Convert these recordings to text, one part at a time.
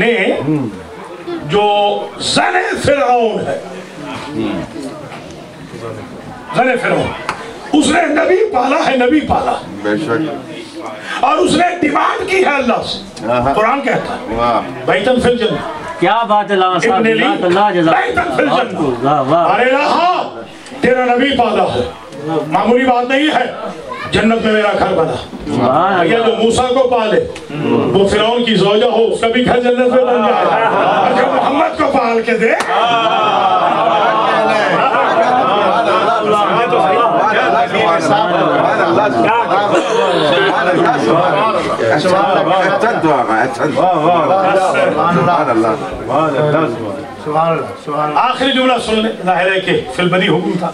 نے جو زن فرعون ہے، زن فرعون، اس نے نبی پالا ہے، نبی پالا بے شک، اور اس نے ڈیمانڈ کی ہے اللہ سے۔ قرآن کہتا ہے بیتن فی الجنہ، کیا بات ہے، ابن لی بیتن فی الجنہ، ارے اللہ تیرا نبی پالا ہے، معمولی بات نہیں ہے، جنت میں میرا گھر بنا۔ یہ جو موسیٰ کو پالے وہ فرعون کی زوجہ ہو، اس کا بھی گھر جنت میں بن جائے، اور جو محمد کو پال کے دے آخری جملہ سن لیں، ظاہر ہے کہ فی البدی حکم تھا،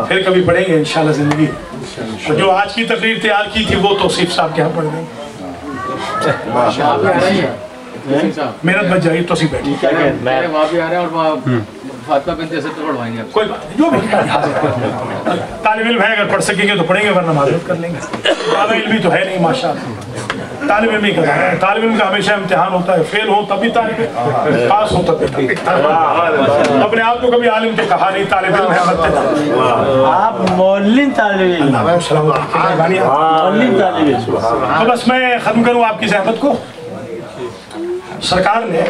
پھر کبھی پڑھیں گے انشاءاللہ زندگی۔ جو آج کی تقریر تیار کی تھی وہ توصیف صاحب کے ہاں پڑھ دیں گے، محنت بچ جائے گی، توصیف بیٹھی وہاں بھی آ رہے ہیں، اور وہاں فاطمہ بنت اسد تو پڑھوائیں گے، کوئی بات جو بھی طالب علم ہے، اگر پڑھ سکیں گے تو پڑھیں گے، ورنہ معذرت کر لیں گے، طالب علم بھی تو ہے نہیں ماشاءاللہ، طالب علم ہی کر رہا ہے، طالب علم کا ہمیشہ امتحان ہوتا ہے، فیل ہو تب بھی طالب علم، پاس ہو تب بھی اپنے آپ کو کبھی عالم تو کہا نہیں، طالب علم ہے مت آپ مولین طالب علم، تو بس میں ختم کروں آپ کی زحمت کو۔ سرکار نے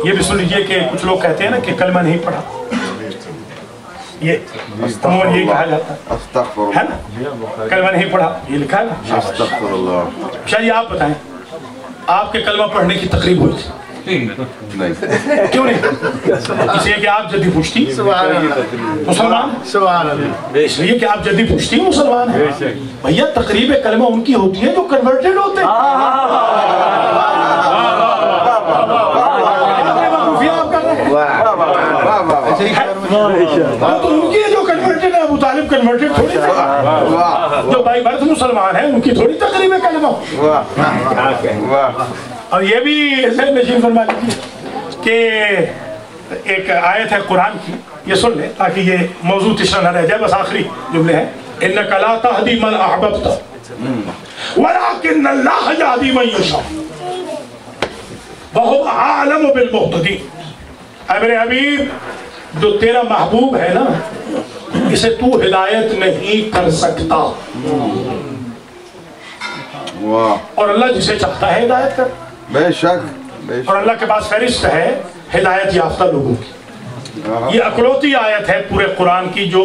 یہ بھی سن لیجئے کہ کچھ لوگ کہتے ہیں نا کہ کلمہ نہیں پڑھا، یہ عموماً یہ کہا جاتا ہے نا، کلمہ نہیں پڑھا، یہ لکھا ہے نا۔ شاید آپ بتائیں آپ کے کلمہ پڑھنے کی تقریب ہوئی تھی؟ کیوں نہیں؟ اس لیے کہ آپ جدی پوچھتی مسلمان، اس لیے کہ آپ جدی پوچھتی مسلمان ہیں۔ بھیا تقریب کلمہ ان کی ہوتی ہے جو کنورٹڈ ہوتے ہیں، تو ان کی جو کنورٹڈ ہے، ابو طالب کنورٹڈ تھوڑی تھا، جو بھائی برد مسلمان ہیں ان کی تھوڑی تقریب کلمہ۔ اور یہ بھی ذہن نشین فرما لیجیے کہ ایک آیت ہے قرآن کی، یہ سن لیں تاکہ یہ موضوع تشرح نہ رہ جائے، بس آخری جملے ہیں، اِنَّكَ لَا تَهْدِي مَنْ أَحْبَبْتَ وَلَكِنَّ اللَّهَ يَهْدِي مَن يَشَاءُ وَهُوَ أَعْلَمُ بِالْمُهْتَدِينَ۔ اے میرے حبیب، جو تیرا محبوب ہے نا، اسے تو ہدایت نہیں کر سکتا، اور اللہ جسے چاہتا ہے ہدایت کر، بے شک، اور اللہ کے پاس فہرست ہے ہدایت یافتہ لوگوں کی۔ یہ اکلوتی آیت ہے پورے قرآن کی جو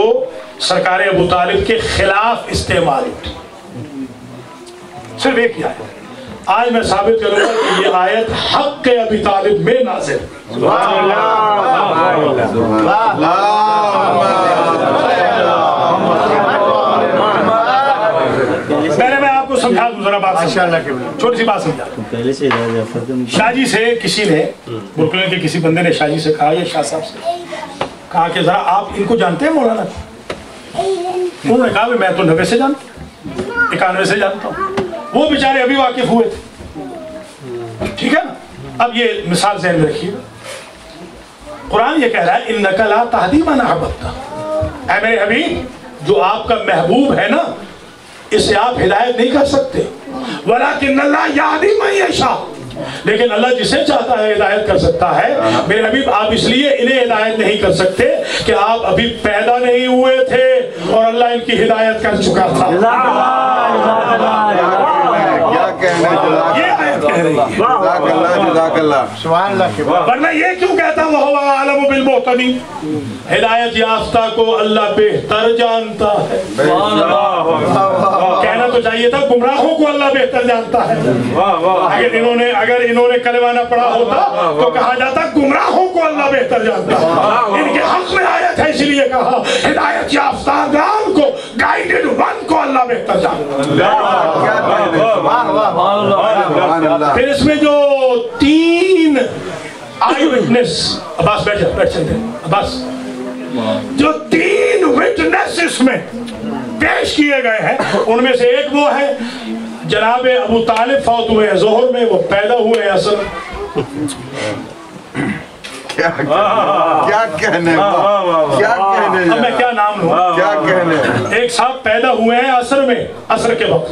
سرکار ابو طالب کے خلاف استعمال ہوتی، صرف ایک ہی آیت۔ آج میں ثابت کروں گا کہ یہ آیت حق ابی طالب میں نازل۔ میں آپ کو سمجھا دوں ذرا بات، چھوٹی سی بات سمجھا دوں۔ شاہ جی سے کسی نے، برکلین کے کسی بندے نے شاہ جی سے کہا، یا شاہ صاحب سے کہا کہ ذرا آپ ان کو جانتے ہیں مولانا؟ انہوں نے کہا میں تو 90 سے جانتا ہوں، 91 سے جانتا ہوں، وہ بیچارے ابھی واقف ہوئے تھے، ٹھیک ہے نا۔ اب یہ مثال ذہن میں رکھیے، قرآن یہ کہہ رہا ہے اِنَّكَ لَا تَهْدِي مَنْ أَحْبَبْتَ، اے میرے حبیب جو آپ کا محبوب ہے نا، اسے آپ ہدایت نہیں کر سکتے، وَلَكِنَّ اللَّهَ يَهْدِي مَن يَشَاءُ، لیکن اللہ جسے چاہتا ہے ہدایت کر سکتا ہے۔ میرے حبیب آپ اس لیے انہیں ہدایت نہیں کر سکتے کہ آپ ابھی پیدا نہیں ہوئے تھے اور اللہ ان کی ہدایت کر چکا تھا۔ یہ آیت کہہ رہی ہے، ورنہ یہ کیوں کہتا وَهُوَ أَعْلَمُ بِالْمُهْتَدِينَ، ہدایت یافتہ کو اللہ بہتر جانتا ہے۔ کہنا تو چاہیے تھا گمراہوں کو اللہ بہتر جانتا ہے، اگر انہوں نے کلمہ نہ پڑھا ہوتا تو کہا جاتا گمراہوں کو اللہ بہتر جانتا ہے۔ ان کے حق میں آیت ہے، اس لیے کہا ہدایت یافتہ گان کو، گائیڈڈ ون کو اللہ بہتر جانتا ہے۔ پھر اس میں جو 3 آئی وٹنس، عباس بیٹھ چلتے ہیں، عباس، جو 3 وٹنس اس میں پیش کیے گئے ہیں، ان میں سے ایک وہ ہے جناب ابو طالب فوت ہوئے ہیں ظہر میں، وہ پیدا ہوئے ہیں عصر۔ کیا کہنے، اب میں کیا نام لوں، کیا کہنے۔ ایک صاحب پیدا ہوئے ہیں عصر میں، عصر کے وقت،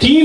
3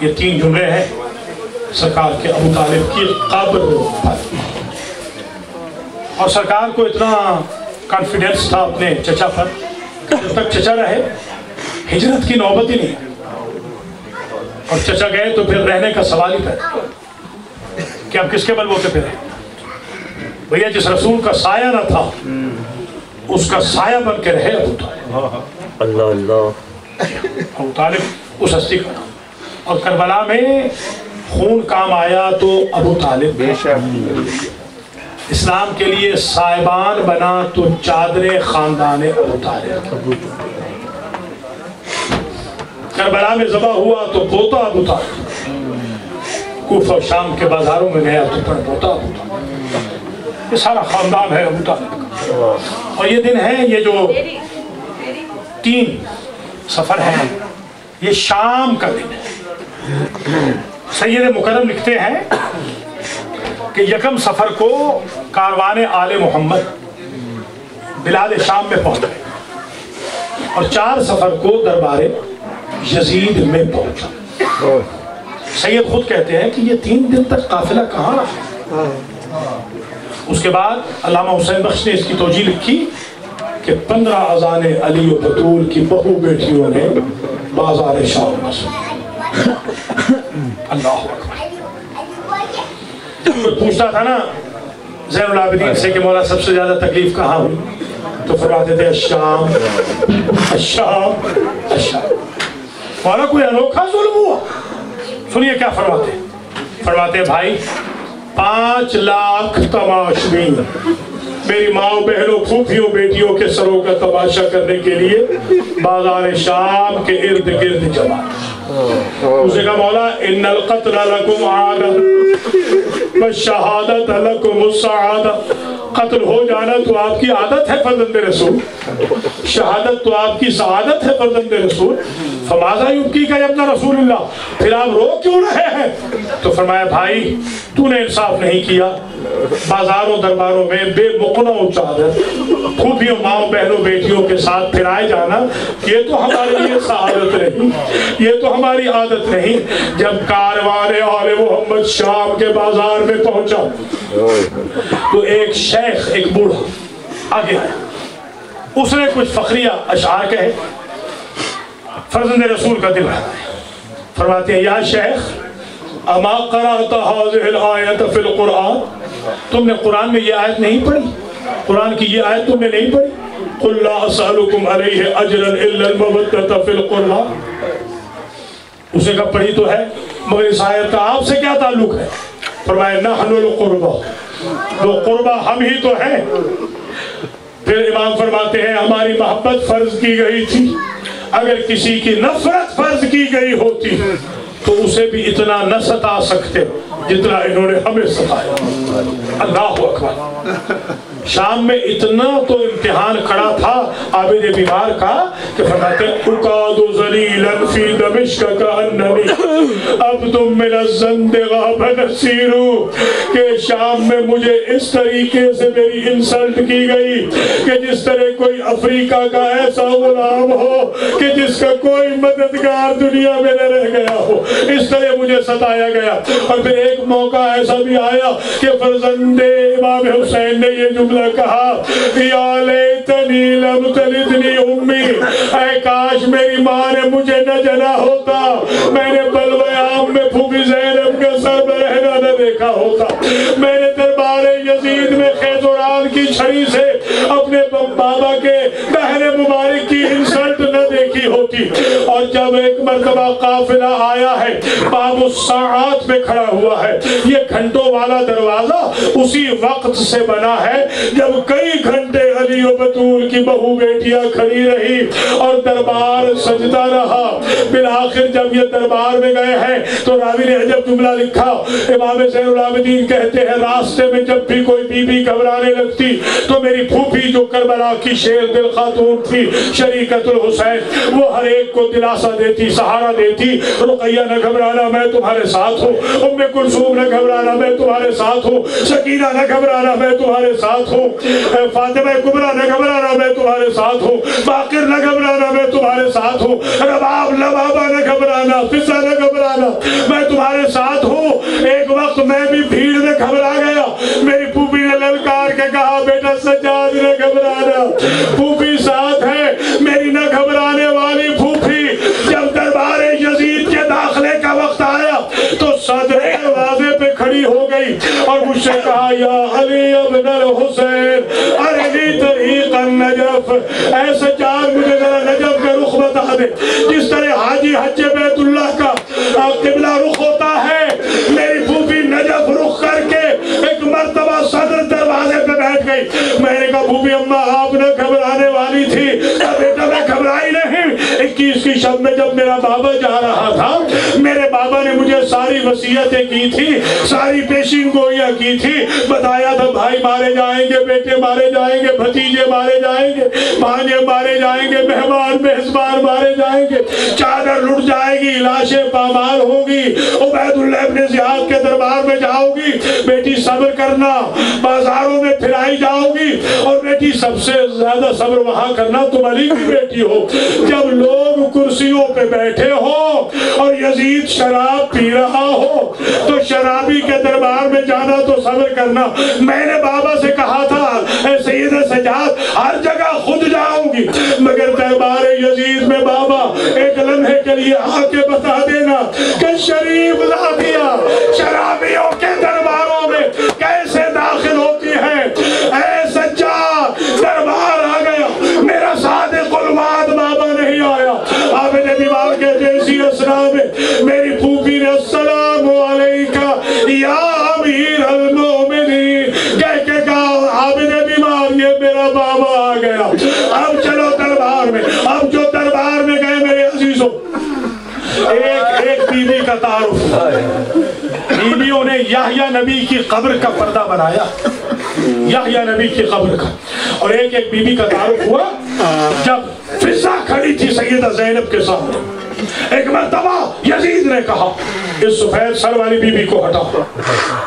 یہ 3 جملے ہیں سرکار کے ابو طالب کی قبر پر. اور سرکار کو اتنا کانفیڈنس تھا اپنے چچا پر کہ جب تک چچا رہے ہجرت کی نوبت ہی نہیں. اور چچا گئے تو پھر رہنے کا سوال ہی پیدا کہ اب کس کے بلبوتے پہ رہے. بھیا جس رسول کا سایہ نہ تھا اس کا سایہ بن کے رہے ابو طالب. اللہ اللہ. ابو طالب اس ہستی کا نام. اور کربلا میں خون کام آیا تو ابو طالب اسلام کے لیے صاحبان بنا تو چادر خاندان ابو طالب. کربلا میں ذبح ہوا تو پوتا ابو طالب. کوفہ و شام کے بازاروں میں گیا تو پڑ پوتا ابو طالب. یہ سارا خاندان ہے ابو طالب کا. اور یہ دن ہے، یہ جو 3 سفر ہیں، یہ شام کا دن ہے. سید مکرم لکھتے ہیں کہ 1 سفر کو کاروان آل محمد بلاد شام میں پہنچ گئے اور 4 سفر کو دربار یزید میں پہنچا. سید خود کہتے ہیں کہ یہ 3 دن تک قافلہ کہاں رہا. اس کے بعد علامہ حسین بخش نے اس کی توجیہ لکھی کہ 15 اذان علی و بطول کی بہو بیٹیوں نے بازار شام میں سنی. اللہ اکبر. کوئی پوچھتا تھا نا زین العابدین سے کہ مولا سب سے زیادہ تکلیف کہاں ہوئی، تو فرماتے تھے الشام الشام الشام. مولا کوئی انوکھا ظلم ہوا؟ سنیے کیا فرماتے ہیں. فرماتے ہیں بھائی 5 لاکھ تماشبین میری ماں بہنوں پھوپھیوں بیٹیوں کے سروں کا تماشا کرنے کے لیے بازار شام کے ارد گرد جمع. اسے کہا مولا ان القتل لکم عادت والشہادت لکم السعادت. قتل ہو جانا تو آپ کی عادت ہے فرزند رسول، شہادت تو آپ کی سعادت ہے فرزند رسول. فماذا یبکیک یا ابن رسول اللہ، پھر آپ رو کیوں رہے ہیں؟ تو فرمایا بھائی تو نے انصاف نہیں کیا. بازاروں درباروں میں بے مقنع و چادر پھوپھیوں ماؤں بہنوں بیٹیوں کے ساتھ پھرائے جانا، یہ تو ہمارے لیے سعادت نہیں، یہ تو ہماری عادت نہیں. جب کاروان آل محمد شام کے بازار میں پہنچا تو ایک شیخ، ایک بوڑھا آگے آیا. اس نے کچھ فخریہ اشعار کہے، فرزند رسول کا دل بھرایا. فرماتے ہیں یا شیخ اما قرأت هذه الآیت فی القرآن، تم نے قرآن میں یہ آیت نہیں پڑھی؟ قرآن کی یہ آیت تم نے نہیں پڑھی؟ قل لا اسألکم علیہ اجرا الا المودۃ فی القربى. اسے کہا پڑھی تو ہے مگر اس آیت کا آپ سے کیا تعلق ہے؟ فرمایا نحن القربى، وہ قربہ ہم ہی تو ہیں. پھر امام فرماتے ہیں ہماری محبت فرض کی گئی تھی، اگر کسی کی نفرت فرض کی گئی ہوتی تو اسے بھی اتنا نہ ستا سکتے جتنا انہوں نے ہمیں ستایا. اللہ اکبر. شام میں اتنا تو امتحان کھڑا تھا عابد بیمار کا کہ فرماتے اقاد ذلیلا فی دمشق کاننی عبد من الزندغ نصیر، کہ شام میں مجھے اس طریقے سے میری انسلٹ کی گئی کہ جس طرح کوئی افریقہ کا ایسا غلام ہو کہ جس کا کوئی مددگار دنیا میں نہ رہ گیا ہو، اس طرح مجھے ستایا گیا. اور پھر ایک موقع ایسا بھی آیا کہ فرزند امام حسین نے یہ جملہ کہا یا لیتنی لم تلدنی امی، اے کاش میری ماں نے مجھے نہ جنا ہوتا، میں نے بلوے عام میں پھوپھی زینب کا سر برہنہ نہ دیکھا ہوتا، میں نے دربار یزید میں خیزران کی چھری سے اپنے بابا کے بہن مبارک کی انسلٹ نہ دیکھی ہوتی. اور جب ایک مرتبہ قافلہ آیا ہے باب الساعات میں کھڑا ہوا ہے، یہ گھنٹوں والا دروازہ اسی وقت سے بنا ہے جب کئی گھنٹے علی و بطول کی بہو بیٹیاں کھڑی رہی اور دربار سجدہ رہا. بالآخر جب یہ دربار میں گئے ہیں تو راوی نے عجب جملہ لکھا. امام زین العابدین کہتے ہیں راستے میں جب بھی کوئی بی بی گھبرانے لگتی تو میری پھوپھی جو کربلا کی شیر دل خاتون تھی شریکت الحسین، وہ ہر ایک کو دلاسا دلاسا دیتی، سہارا دیتی، رقیہ نہ گھبرانا میں تمہارے ساتھ ہوں، ام کلثوم نہ گھبرانا میں تمہارے ساتھ ہوں، سکینہ نہ گھبرانا میں تمہارے ساتھ ہوں، فاطمہ کبریٰ نہ گھبرانا میں تمہارے ساتھ ہوں، باقر نہ گھبرانا میں تمہارے ساتھ ہوں، رباب لبابہ نہ گھبرانا، فضہ نہ گھبرانا میں تمہارے ساتھ ہوں۔ ایک وقت میں بھی بھیڑ میں گھبرا گیا، میری پھوپھی نے للکار کے کہا بیٹا سجاد نہ گھبرانا، پھوپھی ساتھ ہے، میری نہ گھبرانے والی پھوپھی۔ جب دربار یزید کے داخلے کا وقت آیا تو صدر دروازے پہ کھڑی ہو گئی اور مجھ سے کہا یا علی ابن الحسین ارنی طریق النجف، اے سجاد مجھے ذرا نجف کا رخ بتا دے، جس طرح حاجی حج بیت اللہ کا قبلہ رخ ہوتا ہے۔ میری پھوپھی نجف رخ کر کے ایک مرتبہ صدر دروازے پہ بیٹھ گئی۔ میں نے کہا پھوپھی اماں آپ نہ گھبرانے والی تھی، بیٹا میں گھبرائی نہیں۔ 21 کی شب میں جب میرا بابا جا رہا تھا، میرے بابا نے مجھے ساری وصیتیں کی تھی، ساری پیشین گوئیاں کی تھی، بتایا تھا بھائی مارے جائیں گے، بیٹے مارے جائیں گے، بھتیجے مارے جائیں گے، بھانجے مارے جائیں گے، مہمان میزبان مارے جائیں گے، چادر لٹ جائے گی، لاشیں پامال ہوگی، عبید اللہ ابن زیاد کے دربار میں جاؤ گی، بیٹی صبر کرنا، بازاروں میں پھرائی جاؤ گی، اور بیٹی سب سے زیادہ صبر وہاں کرنا تم علی کی بیٹی ہو۔ جب لوگ کرسیوں پہ بیٹھے ہو اور یزید شراب پی رہا ہو تو شرابی کے دربار میں جانا تو صبر کرنا۔ میں نے بابا سے کہا تھا اے سید سجاد ہر جگہ خود جاؤں گی، مگر دربار یزید میں بابا ایک لمحے کے لیے آ کے بتا دینا کہ شریف ذاتیہ شرابیوں کے درباروں میں کیسے داخل ہوتی ہے۔ اے سجاد دربار آ گیا، میرا صادق الوعد بابا نہیں آیا۔ عابد بیمار کے جیسی اسنا میں میری پھوپھی نے السلام علیکہ یا امیر المومنین کہہ کے کہا عابد بیمار یہ میرا بابا آ گیا، اب چلو دربار میں۔ اب جو دربار میں گئے میرے عزیزوں، ایک بی بی کا تعارف، بیویوں نے یحییٰ نبی کی قبر کا پردہ بنایا، یحییٰ نبی کی قبر کا، اور ایک بی بی کا تعارف ہوا جب فضہ کھڑی تھی سیدہ زینب کے سامنے۔ ایک مرتبہ یزید نے کہا اس سفید سر والی بی بی کو ہٹا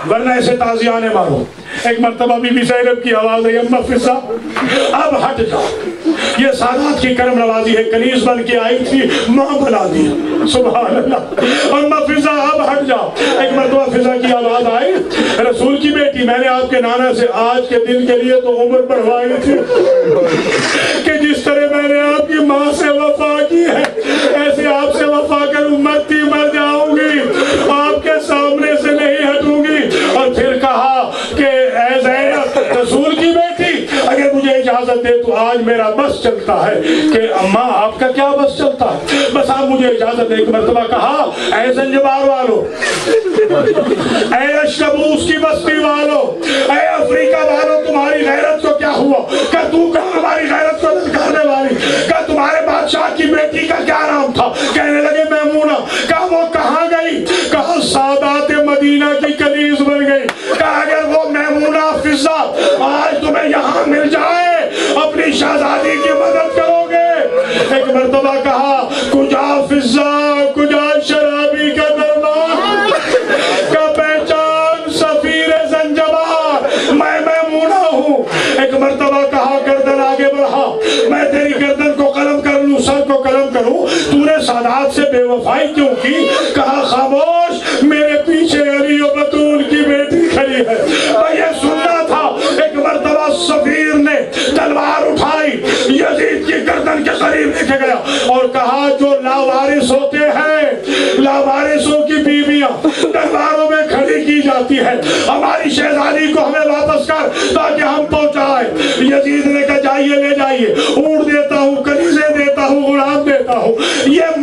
ورنہ اسے تازیانے مارو۔ ایک مرتبہ بی بی زینب کی آواز ہے اماں فضہ اب ہٹ جاؤ، یہ سادات کی کرم نوازی ہے، کنیز بن کے آئی تھی ماں بنا دیا، سبحان اللہ، اماں فضہ اب ہٹ جاؤ۔ ایک مرتبہ فضہ کی آواز آئی رسول کی بیٹی میں نے آپ کے نانا سے آج کے دن کے لیے تو عمر بڑھوائی تھی کہ جس طرح میں نے آپ کی ماں سے وفا کی ہے ایسے آپ سے وفا کر امتی مر جاؤں گی، آپ کے سامنے سے نہیں ہٹوں گی۔ اور پھر کہا کہ اے زینب رسول کی بیٹی اگر مجھے اجازت دے تو آج میرا بس چلتا ہے۔ کہ اماں آپ کا کیا بس چلتا ہے؟ بس آپ مجھے اجازت دے۔ ایک مرتبہ کہا اے زنجبار والو، اے اشربوس کی بستی والو، اے افریقہ والو، تمہاری غیرت کو کیا ہوا؟ کہ تو کہاں ہماری غیرت کو للکارنے والی؟ کہ تمہارے بادشاہ کی بیٹی کا کیا نام تھا؟ کہنے لگے میمونہ۔ کہا وہ کہاں گئی؟ کہا سادات مدینہ کی کنیز بن گئی۔ کہا اگر وہ میمونہ فضہ آج تمہیں یہاں مل جائے اپنی شہزادی کی مدد کرو گے؟ ایک مرتبہ کہا کجا فضہ کجا شرابی کا دربار کا پہچان سفیر زنجبار میں میمونہ ہوں۔ ایک مرتبہ کہا گردن آگے بڑھا، میں تیری گردن کو قلم کر لوں، سر کو قلم کروں، تو نے سادات سے بے وفائی کیوں کی؟ کہا خاموش، میرے پیچھے علی و بطول کی بیٹی کھڑی ہے، میں یہ سننا تھا۔ ایک مرتبہ سفیر نے تلوار اٹھائی، یزید کی گردن کے قریب لے کے گیا اور کہا جو لاوارث ہوتے ہیں، لاوارثوں کی بیویاں درباروں میں کھڑی کی جاتی ہے، ہماری شہزادی کو ہمیں واپس کر تاکہ ہم پہنچائیں۔ یزید نے کہا جائیے لے جائیے، اونٹ دیتا ہوں، کنیزیں دیتا ہوں، غلام دیتا ہوں، یہ